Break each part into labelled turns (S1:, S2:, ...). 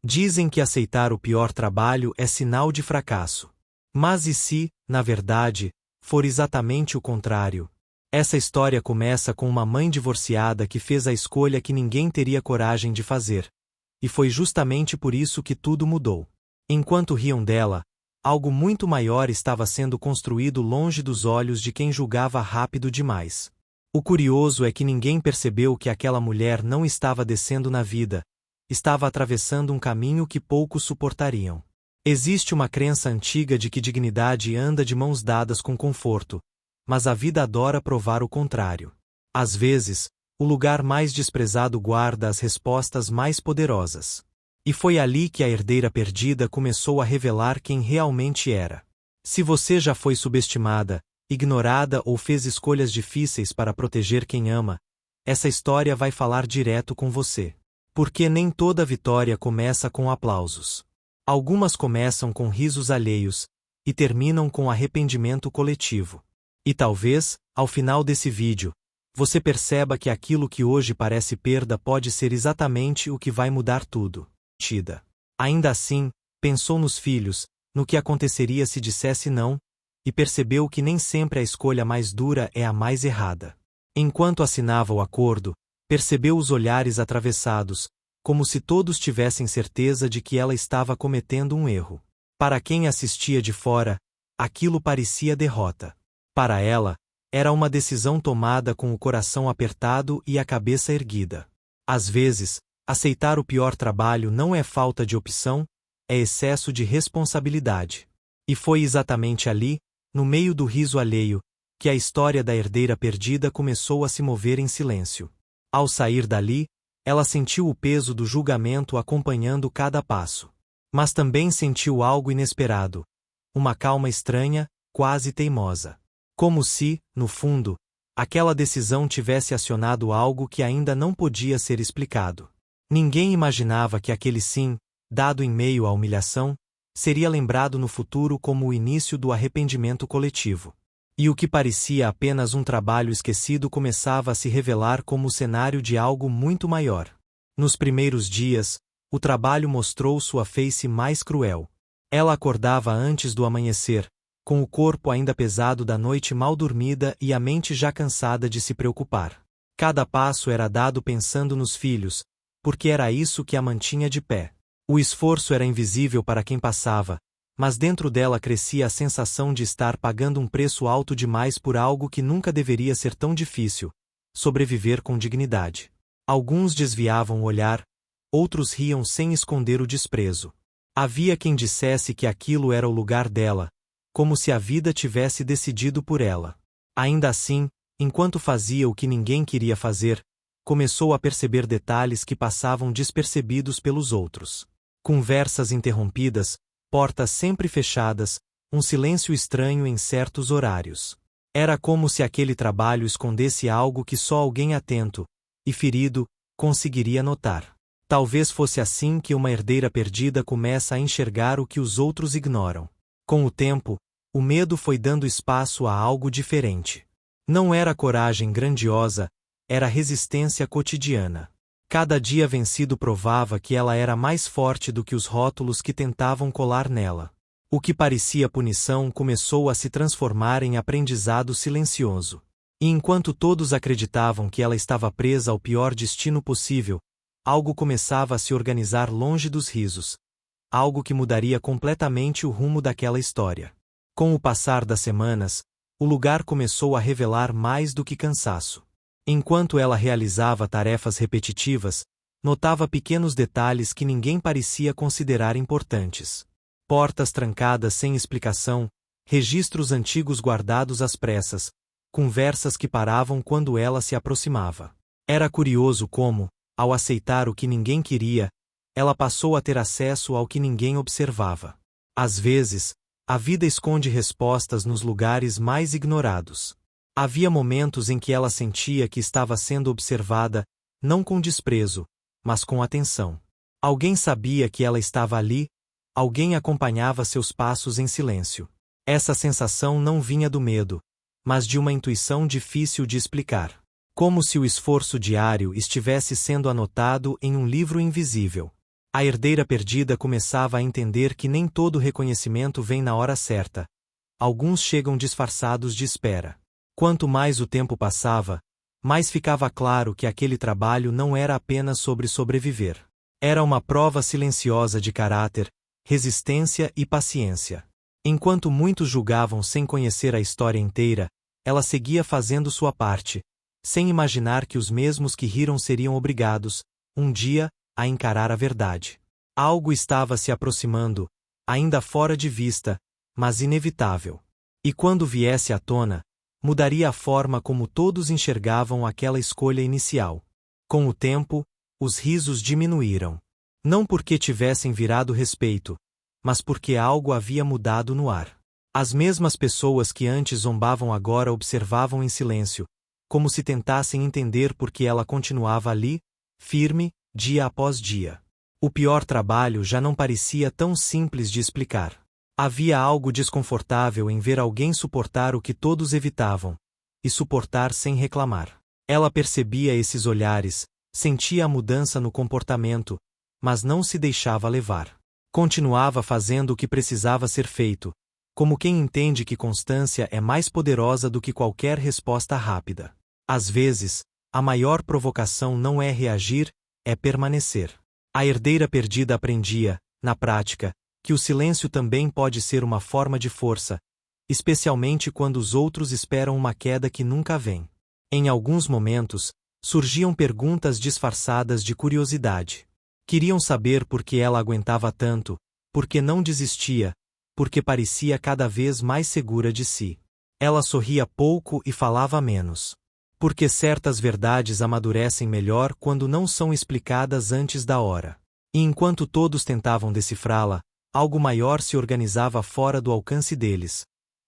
S1: Dizem que aceitar o pior trabalho é sinal de fracasso. Mas e se, na verdade, for exatamente o contrário? Essa história começa com uma mãe divorciada que fez a escolha que ninguém teria coragem de fazer. E foi justamente por isso que tudo mudou. Enquanto riam dela, algo muito maior estava sendo construído longe dos olhos de quem julgava rápido demais. O curioso é que ninguém percebeu que aquela mulher não estava descendo na vida, estava atravessando um caminho que poucos suportariam. Existe uma crença antiga de que dignidade anda de mãos dadas com conforto, mas a vida adora provar o contrário. Às vezes, o lugar mais desprezado guarda as respostas mais poderosas. E foi ali que a herdeira perdida começou a revelar quem realmente era. Se você já foi subestimada, ignorada ou fez escolhas difíceis para proteger quem ama, essa história vai falar direto com você. Porque nem toda vitória começa com aplausos. Algumas começam com risos alheios e terminam com arrependimento coletivo. E talvez, ao final desse vídeo, você perceba que aquilo que hoje parece perda pode ser exatamente o que vai mudar tudo. Ainda assim, pensou nos filhos, no que aconteceria se dissesse não, e percebeu que nem sempre a escolha mais dura é a mais errada. Enquanto assinava o acordo, percebeu os olhares atravessados, como se todos tivessem certeza de que ela estava cometendo um erro. Para quem assistia de fora, aquilo parecia derrota. Para ela, era uma decisão tomada com o coração apertado e a cabeça erguida. Às vezes, aceitar o pior trabalho não é falta de opção, é excesso de responsabilidade. E foi exatamente ali, no meio do riso alheio, que a história da herdeira perdida começou a se mover em silêncio. Ao sair dali, ela sentiu o peso do julgamento acompanhando cada passo. Mas também sentiu algo inesperado, uma calma estranha, quase teimosa. Como se, no fundo, aquela decisão tivesse acionado algo que ainda não podia ser explicado. Ninguém imaginava que aquele sim, dado em meio à humilhação, seria lembrado no futuro como o início do arrependimento coletivo. E o que parecia apenas um trabalho esquecido começava a se revelar como o cenário de algo muito maior. Nos primeiros dias, o trabalho mostrou sua face mais cruel. Ela acordava antes do amanhecer, com o corpo ainda pesado da noite mal dormida e a mente já cansada de se preocupar. Cada passo era dado pensando nos filhos, porque era isso que a mantinha de pé. O esforço era invisível para quem passava, mas dentro dela crescia a sensação de estar pagando um preço alto demais por algo que nunca deveria ser tão difícil: sobreviver com dignidade. Alguns desviavam o olhar, outros riam sem esconder o desprezo. Havia quem dissesse que aquilo era o lugar dela, como se a vida tivesse decidido por ela. Ainda assim, enquanto fazia o que ninguém queria fazer, começou a perceber detalhes que passavam despercebidos pelos outros. Conversas interrompidas, portas sempre fechadas, um silêncio estranho em certos horários. Era como se aquele trabalho escondesse algo que só alguém atento e ferido conseguiria notar. Talvez fosse assim que uma herdeira perdida começa a enxergar o que os outros ignoram. Com o tempo, o medo foi dando espaço a algo diferente. Não era coragem grandiosa, era resistência cotidiana. Cada dia vencido provava que ela era mais forte do que os rótulos que tentavam colar nela. O que parecia punição começou a se transformar em aprendizado silencioso. E enquanto todos acreditavam que ela estava presa ao pior destino possível, algo começava a se organizar longe dos risos. Algo que mudaria completamente o rumo daquela história. Com o passar das semanas, o lugar começou a revelar mais do que cansaço. Enquanto ela realizava tarefas repetitivas, notava pequenos detalhes que ninguém parecia considerar importantes. Portas trancadas sem explicação, registros antigos guardados às pressas, conversas que paravam quando ela se aproximava. Era curioso como, ao aceitar o que ninguém queria, ela passou a ter acesso ao que ninguém observava. Às vezes, a vida esconde respostas nos lugares mais ignorados. Havia momentos em que ela sentia que estava sendo observada, não com desprezo, mas com atenção. Alguém sabia que ela estava ali, alguém acompanhava seus passos em silêncio. Essa sensação não vinha do medo, mas de uma intuição difícil de explicar. Como se o esforço diário estivesse sendo anotado em um livro invisível. A herdeira perdida começava a entender que nem todo reconhecimento vem na hora certa. Alguns chegam disfarçados de espera. Quanto mais o tempo passava, mais ficava claro que aquele trabalho não era apenas sobre sobreviver. Era uma prova silenciosa de caráter, resistência e paciência. Enquanto muitos julgavam sem conhecer a história inteira, ela seguia fazendo sua parte, sem imaginar que os mesmos que riram seriam obrigados, um dia, a encarar a verdade. Algo estava se aproximando, ainda fora de vista, mas inevitável. E quando viesse à tona, mudaria a forma como todos enxergavam aquela escolha inicial. Com o tempo, os risos diminuíram. Não porque tivessem virado respeito, mas porque algo havia mudado no ar. As mesmas pessoas que antes zombavam agora observavam em silêncio, como se tentassem entender por que ela continuava ali, firme, dia após dia. O pior trabalho já não parecia tão simples de explicar. Havia algo desconfortável em ver alguém suportar o que todos evitavam, e suportar sem reclamar. Ela percebia esses olhares, sentia a mudança no comportamento, mas não se deixava levar. Continuava fazendo o que precisava ser feito, como quem entende que constância é mais poderosa do que qualquer resposta rápida. Às vezes, a maior provocação não é reagir, é permanecer. A herdeira perdida aprendia, na prática, que o silêncio também pode ser uma forma de força, especialmente quando os outros esperam uma queda que nunca vem. Em alguns momentos, surgiam perguntas disfarçadas de curiosidade. Queriam saber por que ela aguentava tanto, por que não desistia, por que parecia cada vez mais segura de si. Ela sorria pouco e falava menos. Porque certas verdades amadurecem melhor quando não são explicadas antes da hora. E enquanto todos tentavam decifrá-la, algo maior se organizava fora do alcance deles.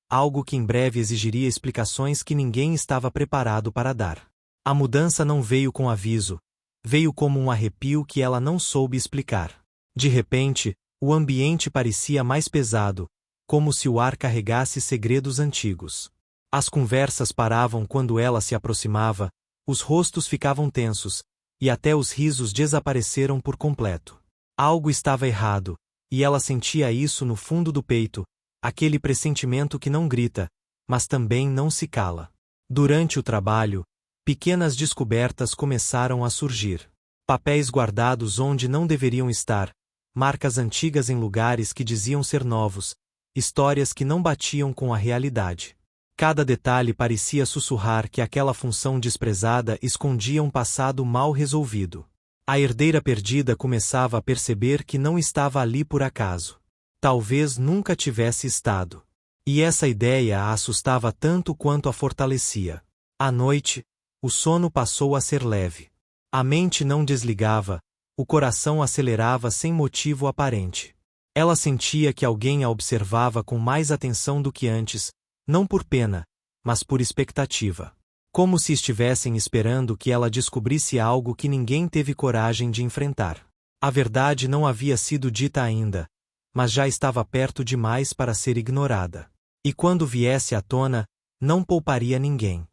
S1: Algo que em breve exigiria explicações que ninguém estava preparado para dar. A mudança não veio com aviso, veio como um arrepio que ela não soube explicar. De repente, o ambiente parecia mais pesado, como se o ar carregasse segredos antigos. As conversas paravam quando ela se aproximava, os rostos ficavam tensos, e até os risos desapareceram por completo. Algo estava errado, e ela sentia isso no fundo do peito, aquele pressentimento que não grita, mas também não se cala. Durante o trabalho, pequenas descobertas começaram a surgir. Papéis guardados onde não deveriam estar, marcas antigas em lugares que diziam ser novos, histórias que não batiam com a realidade. Cada detalhe parecia sussurrar que aquela função desprezada escondia um passado mal resolvido. A herdeira perdida começava a perceber que não estava ali por acaso. Talvez nunca tivesse estado. E essa ideia a assustava tanto quanto a fortalecia. À noite, o sono passou a ser leve. A mente não desligava, o coração acelerava sem motivo aparente. Ela sentia que alguém a observava com mais atenção do que antes, não por pena, mas por expectativa. Como se estivessem esperando que ela descobrisse algo que ninguém teve coragem de enfrentar. A verdade não havia sido dita ainda, mas já estava perto demais para ser ignorada. E quando viesse à tona, não pouparia ninguém.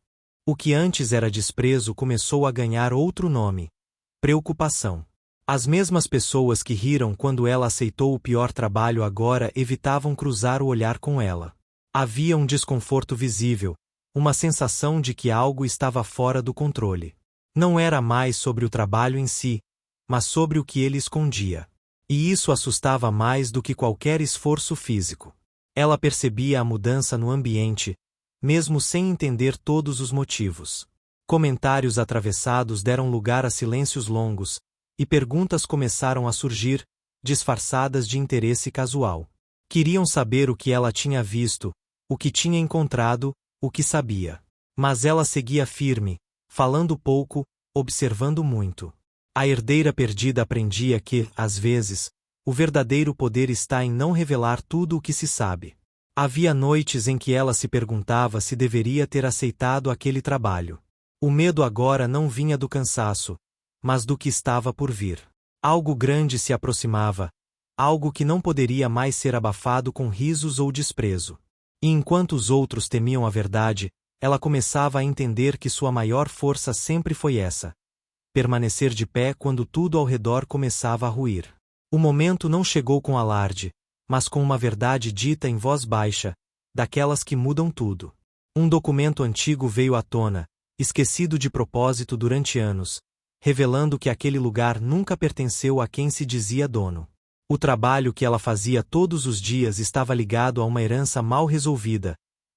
S1: O que antes era desprezo começou a ganhar outro nome: preocupação. As mesmas pessoas que riram quando ela aceitou o pior trabalho agora evitavam cruzar o olhar com ela. Havia um desconforto visível, uma sensação de que algo estava fora do controle. Não era mais sobre o trabalho em si, mas sobre o que ele escondia. E isso assustava mais do que qualquer esforço físico. Ela percebia a mudança no ambiente, mesmo sem entender todos os motivos. Comentários atravessados deram lugar a silêncios longos, e perguntas começaram a surgir, disfarçadas de interesse casual. Queriam saber o que ela tinha visto, o que tinha encontrado, o que sabia. Mas ela seguia firme, falando pouco, observando muito. A herdeira perdida aprendia que, às vezes, o verdadeiro poder está em não revelar tudo o que se sabe. Havia noites em que ela se perguntava se deveria ter aceitado aquele trabalho. O medo agora não vinha do cansaço, mas do que estava por vir. Algo grande se aproximava, algo que não poderia mais ser abafado com risos ou desprezo. E enquanto os outros temiam a verdade, ela começava a entender que sua maior força sempre foi essa: permanecer de pé quando tudo ao redor começava a ruir. O momento não chegou com alarde, mas com uma verdade dita em voz baixa, daquelas que mudam tudo. Um documento antigo veio à tona, esquecido de propósito durante anos, revelando que aquele lugar nunca pertenceu a quem se dizia dono. O trabalho que ela fazia todos os dias estava ligado a uma herança mal resolvida,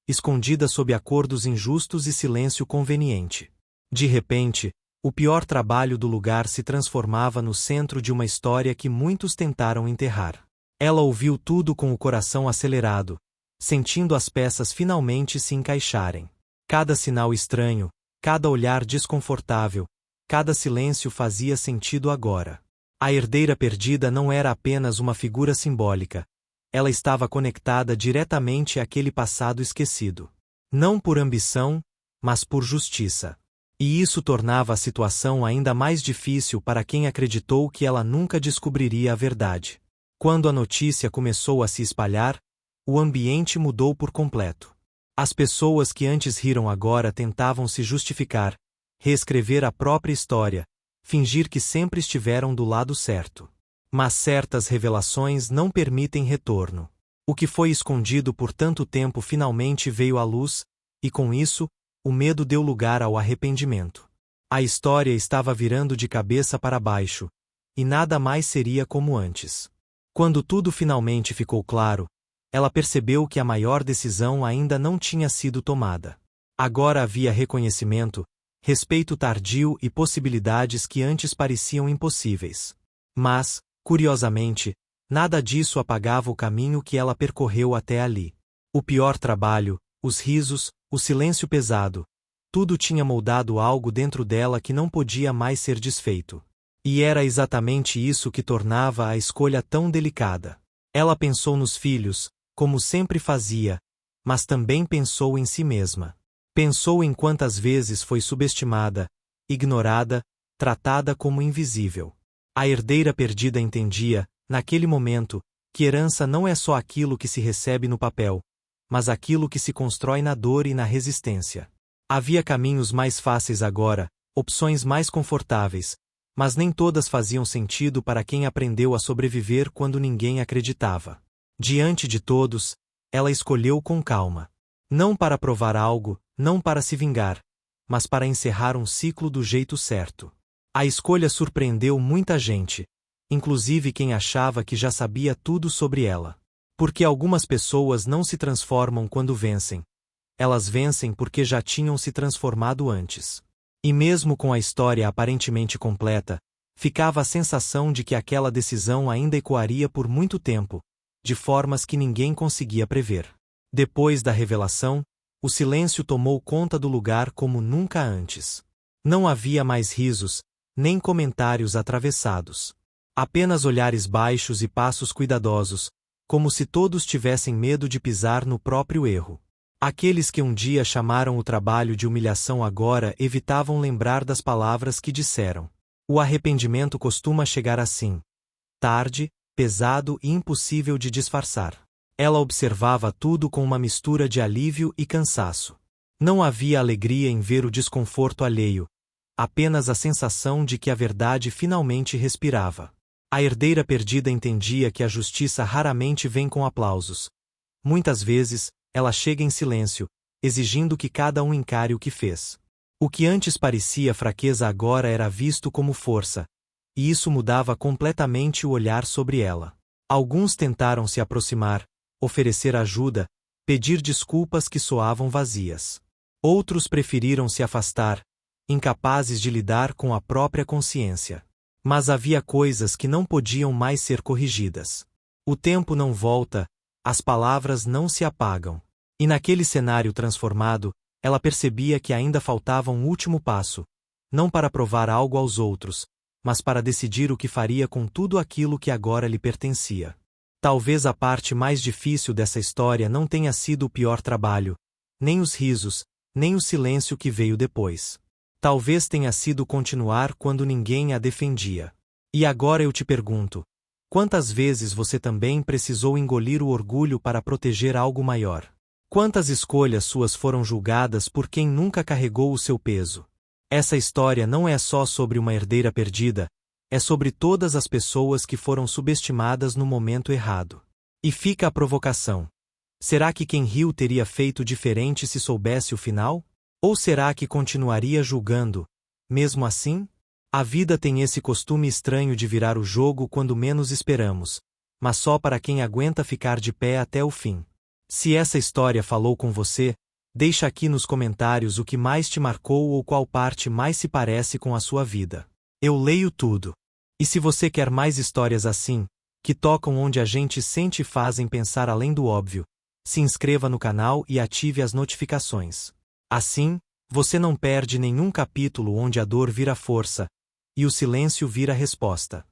S1: escondida sob acordos injustos e silêncio conveniente. De repente, o pior trabalho do lugar se transformava no centro de uma história que muitos tentaram enterrar. Ela ouviu tudo com o coração acelerado, sentindo as peças finalmente se encaixarem. Cada sinal estranho, cada olhar desconfortável, cada silêncio fazia sentido agora. A herdeira perdida não era apenas uma figura simbólica. Ela estava conectada diretamente àquele passado esquecido. Não por ambição, mas por justiça. E isso tornava a situação ainda mais difícil para quem acreditou que ela nunca descobriria a verdade. Quando a notícia começou a se espalhar, o ambiente mudou por completo. As pessoas que antes riram agora tentavam se justificar, reescrever a própria história, fingir que sempre estiveram do lado certo. Mas certas revelações não permitem retorno. O que foi escondido por tanto tempo finalmente veio à luz, e com isso, o medo deu lugar ao arrependimento. A história estava virando de cabeça para baixo, e nada mais seria como antes. Quando tudo finalmente ficou claro, ela percebeu que a maior decisão ainda não tinha sido tomada. Agora havia reconhecimento, respeito tardio e possibilidades que antes pareciam impossíveis. Mas, curiosamente, nada disso apagava o caminho que ela percorreu até ali. O pior trabalho, os risos, o silêncio pesado, tudo tinha moldado algo dentro dela que não podia mais ser desfeito. E era exatamente isso que tornava a escolha tão delicada. Ela pensou nos filhos, como sempre fazia, mas também pensou em si mesma. Pensou em quantas vezes foi subestimada, ignorada, tratada como invisível. A herdeira perdida entendia, naquele momento, que herança não é só aquilo que se recebe no papel, mas aquilo que se constrói na dor e na resistência. Havia caminhos mais fáceis agora, opções mais confortáveis, mas nem todas faziam sentido para quem aprendeu a sobreviver quando ninguém acreditava. Diante de todos, ela escolheu com calma. Não para provar algo, não para se vingar, mas para encerrar um ciclo do jeito certo. A escolha surpreendeu muita gente, inclusive quem achava que já sabia tudo sobre ela. Porque algumas pessoas não se transformam quando vencem. Elas vencem porque já tinham se transformado antes. E mesmo com a história aparentemente completa, ficava a sensação de que aquela decisão ainda ecoaria por muito tempo, de formas que ninguém conseguia prever. Depois da revelação, o silêncio tomou conta do lugar como nunca antes. Não havia mais risos, nem comentários atravessados. Apenas olhares baixos e passos cuidadosos, como se todos tivessem medo de pisar no próprio erro. Aqueles que um dia chamaram o trabalho de humilhação agora evitavam lembrar das palavras que disseram. O arrependimento costuma chegar assim. Tarde, pesado e impossível de disfarçar. Ela observava tudo com uma mistura de alívio e cansaço. Não havia alegria em ver o desconforto alheio, apenas a sensação de que a verdade finalmente respirava. A herdeira perdida entendia que a justiça raramente vem com aplausos. Muitas vezes, ela chega em silêncio, exigindo que cada um encare o que fez. O que antes parecia fraqueza agora era visto como força, e isso mudava completamente o olhar sobre ela. Alguns tentaram se aproximar, oferecer ajuda, pedir desculpas que soavam vazias. Outros preferiram se afastar, incapazes de lidar com a própria consciência. Mas havia coisas que não podiam mais ser corrigidas. O tempo não volta, as palavras não se apagam. E naquele cenário transformado, ela percebia que ainda faltava um último passo, não para provar algo aos outros, mas para decidir o que faria com tudo aquilo que agora lhe pertencia. Talvez a parte mais difícil dessa história não tenha sido o pior trabalho, nem os risos, nem o silêncio que veio depois. Talvez tenha sido continuar quando ninguém a defendia. E agora eu te pergunto, quantas vezes você também precisou engolir o orgulho para proteger algo maior? Quantas escolhas suas foram julgadas por quem nunca carregou o seu peso? Essa história não é só sobre uma herdeira perdida, É sobre todas as pessoas que foram subestimadas no momento errado. E fica a provocação. Será que quem riu teria feito diferente se soubesse o final? Ou será que continuaria julgando, mesmo assim? A vida tem esse costume estranho de virar o jogo quando menos esperamos, mas só para quem aguenta ficar de pé até o fim. Se essa história falou com você, deixa aqui nos comentários o que mais te marcou ou qual parte mais se parece com a sua vida. Eu leio tudo. E se você quer mais histórias assim, que tocam onde a gente sente e fazem pensar além do óbvio, se inscreva no canal e ative as notificações. Assim, você não perde nenhum capítulo onde a dor vira força e o silêncio vira resposta.